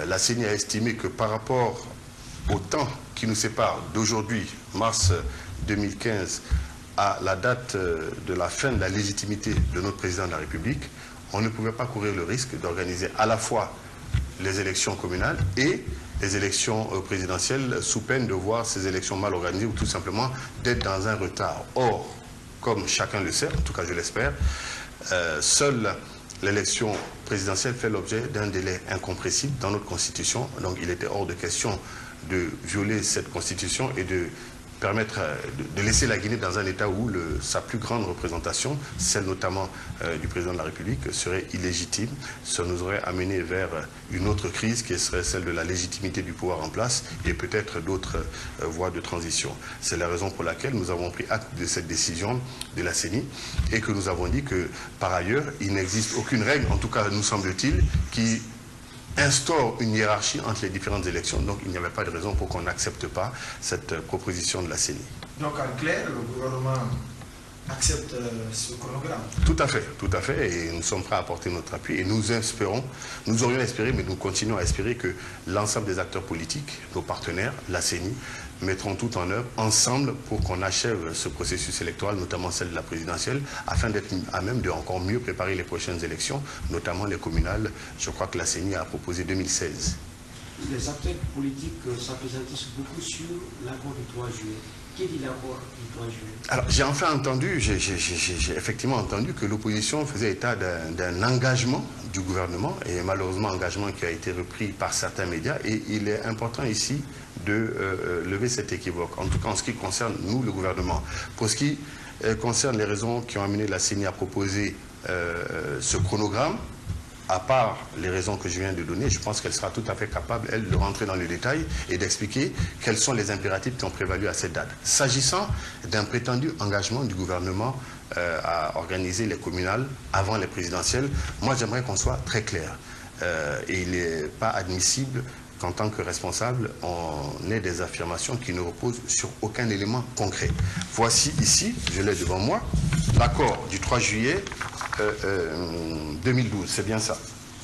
La CENI a estimé que par rapport au temps qui nous sépare d'aujourd'hui, mars 2015, à la date de la fin de la légitimité de notre président de la République, on ne pouvait pas courir le risque d'organiser à la fois les élections communales et les élections présidentielles sous peine de voir ces élections mal organisées ou tout simplement d'être dans un retard. Or, comme chacun le sait, en tout cas je l'espère, seule l'élection présidentielle fait l'objet d'un délai incompressible dans notre Constitution. Donc il était hors de question de violer cette Constitution et de permettre de laisser la Guinée dans un état où sa plus grande représentation, celle notamment du président de la République, serait illégitime. Ça nous aurait amené vers une autre crise qui serait celle de la légitimité du pouvoir en place et peut-être d'autres voies de transition. C'est la raison pour laquelle nous avons pris acte de cette décision de la CENI et que nous avons dit que par ailleurs, il n'existe aucune règle, en tout cas nous semble-t-il, qui instaure une hiérarchie entre les différentes élections. Donc il n'y avait pas de raison pour qu'on n'accepte pas cette proposition de la CENI. Donc en clair, le gouvernement accepte ce chronogramme? Tout à fait, et nous sommes prêts à apporter notre appui et nous espérons, nous aurions espéré, mais nous continuons à espérer que l'ensemble des acteurs politiques, nos partenaires, la CENI, mettront tout en œuvre ensemble pour qu'on achève ce processus électoral, notamment celle de la présidentielle, afin d'être à même de encore mieux préparer les prochaines élections, notamment les communales. Je crois que la CENI a proposé 2016. Les acteurs politiques s'appesantissent beaucoup sur l'accord du 3 juillet. Qui dit l'accord du 3 juillet? Alors, j'ai enfin entendu, j'ai effectivement entendu que l'opposition faisait état d'un engagement du gouvernement, et malheureusement engagement qui a été repris par certains médias, et il est important ici de lever cet équivoque, en tout cas en ce qui concerne nous, le gouvernement. Pour ce qui concerne les raisons qui ont amené la CENI à proposer ce chronogramme, à part les raisons que je viens de donner, je pense qu'elle sera tout à fait capable, elle, de rentrer dans le détail et d'expliquer quels sont les impératifs qui ont prévalu à cette date. S'agissant d'un prétendu engagement du gouvernement à organiser les communales avant les présidentielles, moi j'aimerais qu'on soit très clair. Et il n'est pas admissible qu'en tant que responsable, on ait des affirmations qui ne reposent sur aucun élément concret. Voici ici, je l'ai devant moi, l'accord du 3 juillet 2012, c'est bien ça.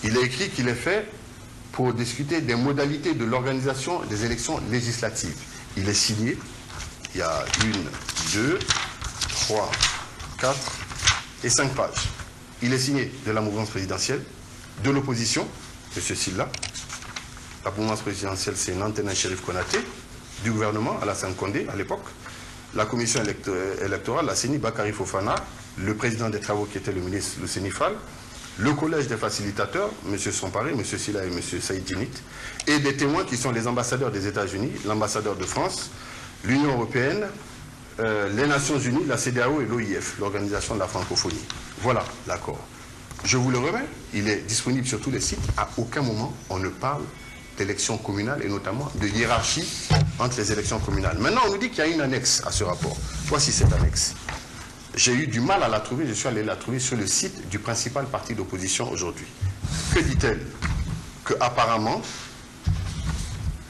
Il est écrit qu'il est fait pour discuter des modalités de l'organisation des élections législatives. Il est signé, il y a 1, 2, 3, 4 et 5 pages. Il est signé de la mouvance présidentielle, de l'opposition, M. Silla. La mouvance présidentielle, c'est Nantena Chérif Konaté, du gouvernement, Alassane Condé, à l'époque. La commission électorale, la CENI, Bakary Fofana, le président des travaux qui était le ministre Luceni Fall, le collège des facilitateurs, M. Somparé, M. Silla et M. Saïd Djinit, et des témoins qui sont les ambassadeurs des États-Unis, l'ambassadeur de France, l'Union européenne, les Nations Unies, la CEDEAO et l'OIF, l'Organisation de la francophonie. Voilà l'accord. Je vous le remets, il est disponible sur tous les sites. À aucun moment on ne parle d'élections communales et notamment de hiérarchie entre les élections communales. Maintenant, on nous dit qu'il y a une annexe à ce rapport. Voici cette annexe. J'ai eu du mal à la trouver, je suis allé la trouver sur le site du principal parti d'opposition aujourd'hui. Que dit-elle? Que apparemment,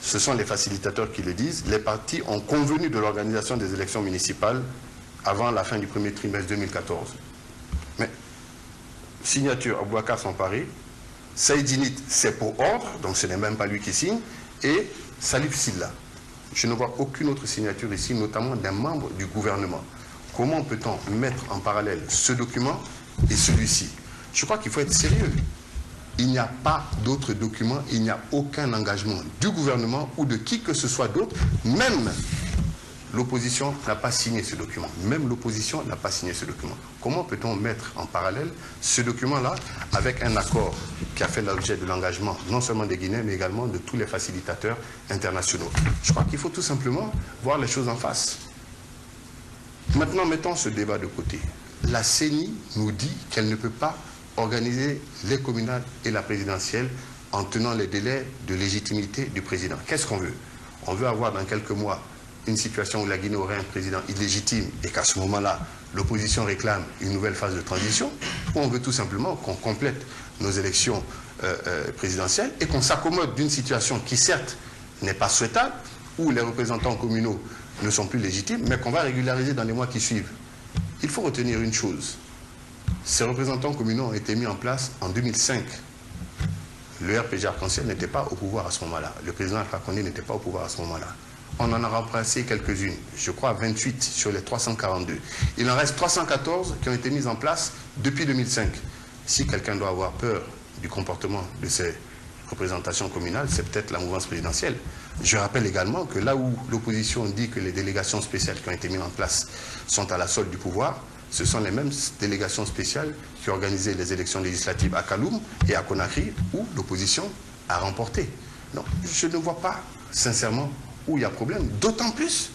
ce sont les facilitateurs qui le disent, les partis ont convenu de l'organisation des élections municipales avant la fin du premier trimestre 2014. Mais, signature Abouakar Somparé, Saïd Djinit, c'est pour ordre, donc ce n'est même pas lui qui signe, et Salif Silla. Je ne vois aucune autre signature ici, notamment d'un membre du gouvernement. Comment peut-on mettre en parallèle ce document et celui-ci? Je crois qu'il faut être sérieux. Il n'y a pas d'autres documents, il n'y a aucun engagement du gouvernement ou de qui que ce soit d'autre, même l'opposition n'a pas signé ce document. Même l'opposition n'a pas signé ce document. Comment peut-on mettre en parallèle ce document-là avec un accord qui a fait l'objet de l'engagement non seulement des Guinéens, mais également de tous les facilitateurs internationaux? Je crois qu'il faut tout simplement voir les choses en face. Maintenant, mettons ce débat de côté. La CENI nous dit qu'elle ne peut pas organiser les communales et la présidentielle en tenant les délais de légitimité du président. Qu'est-ce qu'on veut? On veut avoir dans quelques mois une situation où la Guinée aurait un président illégitime et qu'à ce moment-là, l'opposition réclame une nouvelle phase de transition, ou on veut tout simplement qu'on complète nos élections présidentielles et qu'on s'accommode d'une situation qui, certes, n'est pas souhaitable, où les représentants communaux ne sont plus légitimes, mais qu'on va régulariser dans les mois qui suivent. Il faut retenir une chose. Ces représentants communaux ont été mis en place en 2005. le RPG Arc-en-Ciel n'était pas au pouvoir à ce moment-là. Le président Alpha Condé n'était pas au pouvoir à ce moment-là. On en a remplacé quelques-unes, je crois 28 sur les 342. Il en reste 314 qui ont été mises en place depuis 2005. Si quelqu'un doit avoir peur du comportement de ces représentations communales, c'est peut-être la mouvance présidentielle. Je rappelle également que là où l'opposition dit que les délégations spéciales qui ont été mises en place sont à la solde du pouvoir, ce sont les mêmes délégations spéciales qui ont organisé les élections législatives à Kaloum et à Conakry, où l'opposition a remporté. Donc, je ne vois pas, sincèrement, où il y a problème. D'autant plus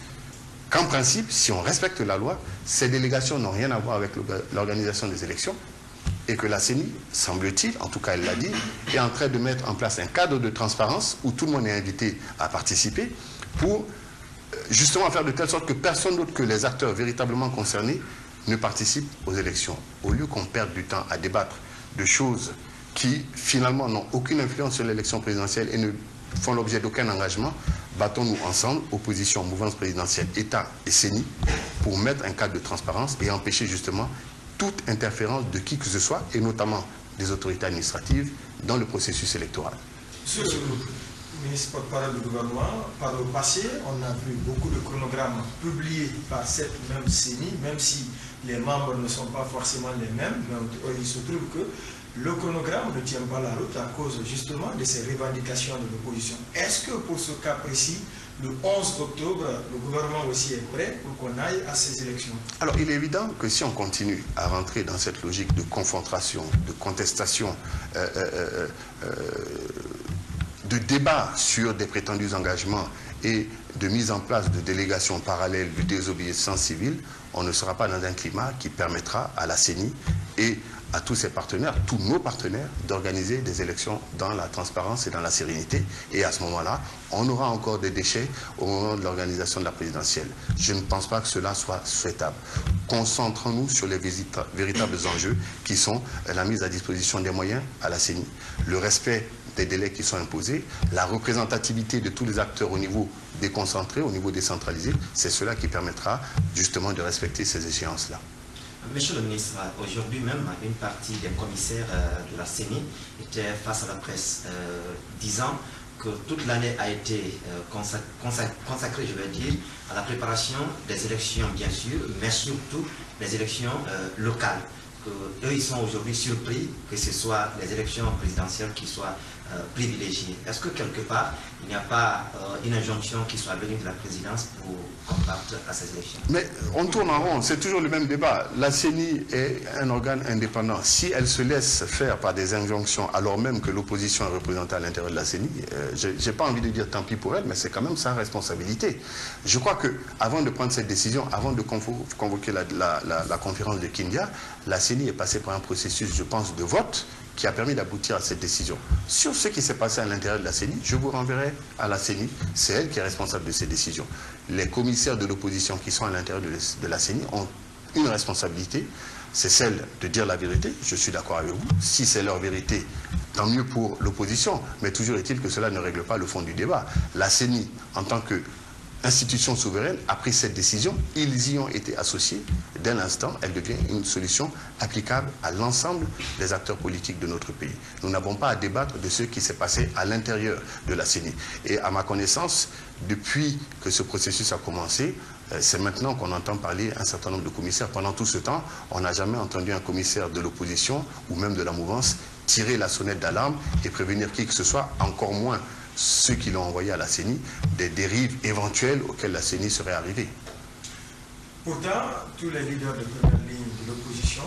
qu'en principe, si on respecte la loi, ces délégations n'ont rien à voir avec l'organisation des élections et que la CENI, semble-t-il, en tout cas elle l'a dit, est en train de mettre en place un cadre de transparence où tout le monde est invité à participer pour justement faire de telle sorte que personne d'autre que les acteurs véritablement concernés ne participent aux élections. Au lieu qu'on perde du temps à débattre de choses qui finalement n'ont aucune influence sur l'élection présidentielle et ne font l'objet d'aucun engagement, battons-nous ensemble, opposition, mouvance présidentielle, État et CENI, pour mettre un cadre de transparence et empêcher justement toute interférence de qui que ce soit, et notamment des autorités administratives, dans le processus électoral. Monsieur le ministre porte-parole du gouvernement, par le passé, on a vu beaucoup de chronogrammes publiés par cette même CENI, même si les membres ne sont pas forcément les mêmes, mais il se trouve que le chronogramme ne tient pas la route à cause justement de ces revendications de l'opposition. Est-ce que pour ce cas précis, le 11 octobre, le gouvernement aussi est prêt pour qu'on aille à ces élections? Alors, il est évident que si on continue à rentrer dans cette logique de confrontation, de contestation, de débat sur des prétendus engagements et de mise en place de délégations parallèles de désobéissance civile, on ne sera pas dans un climat qui permettra à la CENI et à tous ses partenaires, tous nos partenaires, d'organiser des élections dans la transparence et dans la sérénité. Et à ce moment-là, on aura encore des déchets au moment de l'organisation de la présidentielle. Je ne pense pas que cela soit souhaitable. Concentrons-nous sur les véritables enjeux qui sont la mise à disposition des moyens à la CENI, le respect des délais qui sont imposés, la représentativité de tous les acteurs au niveau déconcentré, au niveau décentralisé, c'est cela qui permettra justement de respecter ces échéances-là. Monsieur le ministre, aujourd'hui même, une partie des commissaires de la CENI était face à la presse disant que toute l'année a été consacrée, je vais dire, à la préparation des élections, bien sûr, mais surtout des élections locales. Eux, ils sont aujourd'hui surpris que ce soit les élections présidentielles qui soient privilégiées. Est-ce que quelque part, il n'y a pas une injonction qui soit venue de la présidence pour qu'on parte à ces élections? Mais on tourne en rond, c'est toujours le même débat. La CENI est un organe indépendant. Si elle se laisse faire par des injonctions, alors même que l'opposition est représentée à l'intérieur de la CENI, je n'ai pas envie de dire tant pis pour elle, mais c'est quand même sa responsabilité. Je crois qu'avant de prendre cette décision, avant de convoquer la conférence de Kindia, la CENI est passée par un processus, je pense, de vote qui a permis d'aboutir à cette décision. Sur ce qui s'est passé à l'intérieur de la CENI, je vous renverrai à la CENI. C'est elle qui est responsable de ces décisions. Les commissaires de l'opposition qui sont à l'intérieur de la CENI ont une responsabilité, c'est celle de dire la vérité. Je suis d'accord avec vous. Si c'est leur vérité, tant mieux pour l'opposition. Mais toujours est-il que cela ne règle pas le fond du débat. La CENI, en tant que institution souveraine, a pris cette décision, ils y ont été associés. Dès l'instant, elle devient une solution applicable à l'ensemble des acteurs politiques de notre pays. Nous n'avons pas à débattre de ce qui s'est passé à l'intérieur de la CENI. Et à ma connaissance, depuis que ce processus a commencé, c'est maintenant qu'on entend parler un certain nombre de commissaires. Pendant tout ce temps, on n'a jamais entendu un commissaire de l'opposition ou même de la mouvance tirer la sonnette d'alarme et prévenir qui que ce soit, encore moins ceux qui l'ont envoyé à la CENI, des dérives éventuelles auxquelles la CENI serait arrivée. Pourtant, tous les leaders de première ligne de l'opposition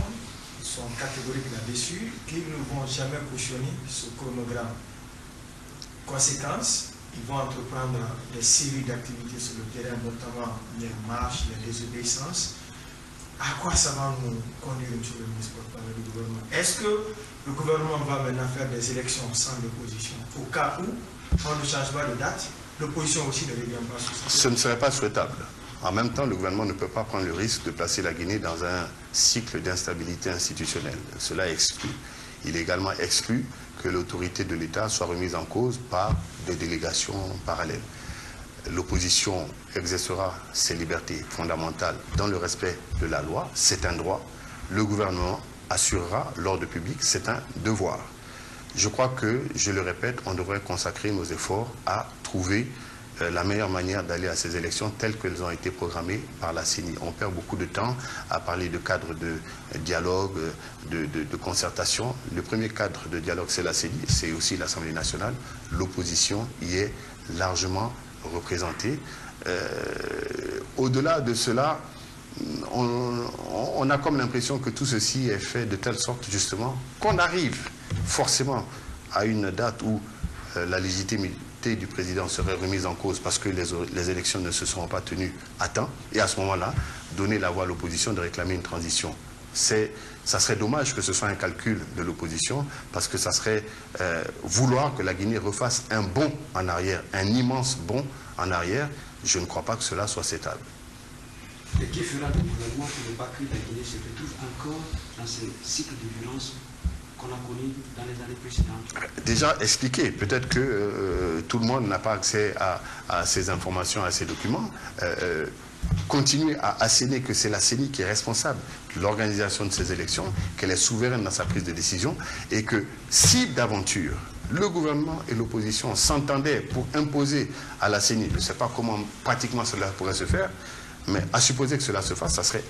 sont catégoriques là-dessus, qu'ils ne vont jamais cautionner ce chronogramme. Conséquence, ils vont entreprendre des séries d'activités sur le terrain, notamment les marches, les désobéissances. À quoi ça va nous conduire, M. le ministre porte-parole du gouvernement? Est-ce que le gouvernement va maintenant faire des élections sans l'opposition, au cas où on ne change pas de date, l'opposition aussi ne revient pas sur ça? Ce ne serait pas souhaitable. En même temps, le gouvernement ne peut pas prendre le risque de placer la Guinée dans un cycle d'instabilité institutionnelle. Cela est exclu. Il est également exclu que l'autorité de l'État soit remise en cause par des délégations parallèles. L'opposition exercera ses libertés fondamentales dans le respect de la loi, c'est un droit. Le gouvernement assurera l'ordre public, c'est un devoir. je crois que, je le répète, on devrait consacrer nos efforts à trouver la meilleure manière d'aller à ces élections telles qu'elles ont été programmées par la CENI. On perd beaucoup de temps à parler de cadre de dialogue, de concertation. Le premier cadre de dialogue, c'est la CENI, c'est aussi l'Assemblée nationale. L'opposition y est largement représentée. Au-delà de cela, on a comme l'impression que tout ceci est fait de telle sorte, justement, qu'on arrive forcément à une date où la légitimité du président serait remise en cause parce que les élections ne se seront pas tenues à temps. Et à ce moment-là, donner la voie à l'opposition de réclamer une transition. Ça serait dommage que ce soit un calcul de l'opposition parce que ça serait vouloir que la Guinée refasse un bond en arrière, un immense bond en arrière. Je ne crois pas que cela soit souhaitable. Et qui fera le gouvernement pour ne pas que la Guinée se retrouve encore dans ce cycle de violence qu'on a connu dans les années précédentes? Déjà expliqué, peut-être que tout le monde n'a pas accès à ces informations, à ces documents. Continuer à asséner que c'est la CENI qui est responsable de l'organisation de ces élections, qu'elle est souveraine dans sa prise de décision, et que si d'aventure le gouvernement et l'opposition s'entendaient pour imposer à la CENI, je ne sais pas comment pratiquement cela pourrait se faire, mais à supposer que cela se fasse, ça serait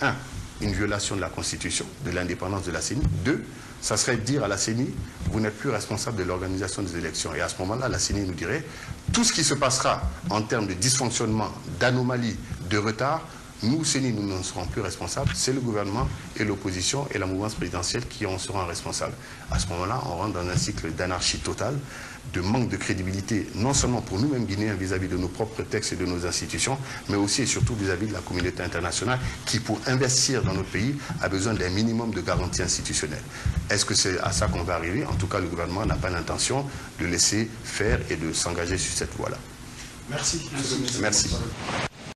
une violation de la Constitution, de l'indépendance de la CENI. 2, ça serait dire à la CENI, vous n'êtes plus responsable de l'organisation des élections. Et à ce moment-là, la CENI nous dirait, tout ce qui se passera en termes de dysfonctionnement, d'anomalies, de retard, nous, CENI, nous n'en serons plus responsables. C'est le gouvernement et l'opposition et la mouvance présidentielle qui en seront responsables. À ce moment-là, on rentre dans un cycle d'anarchie totale, de manque de crédibilité, non seulement pour nous-mêmes Guinéens vis-à-vis de nos propres textes et de nos institutions, mais aussi et surtout vis-à-vis de la communauté internationale qui, pour investir dans notre pays, a besoin d'un minimum de garanties institutionnelles. Est-ce que c'est à ça qu'on va arriver? En tout cas, le gouvernement n'a pas l'intention de laisser faire et de s'engager sur cette voie-là. Merci. Merci.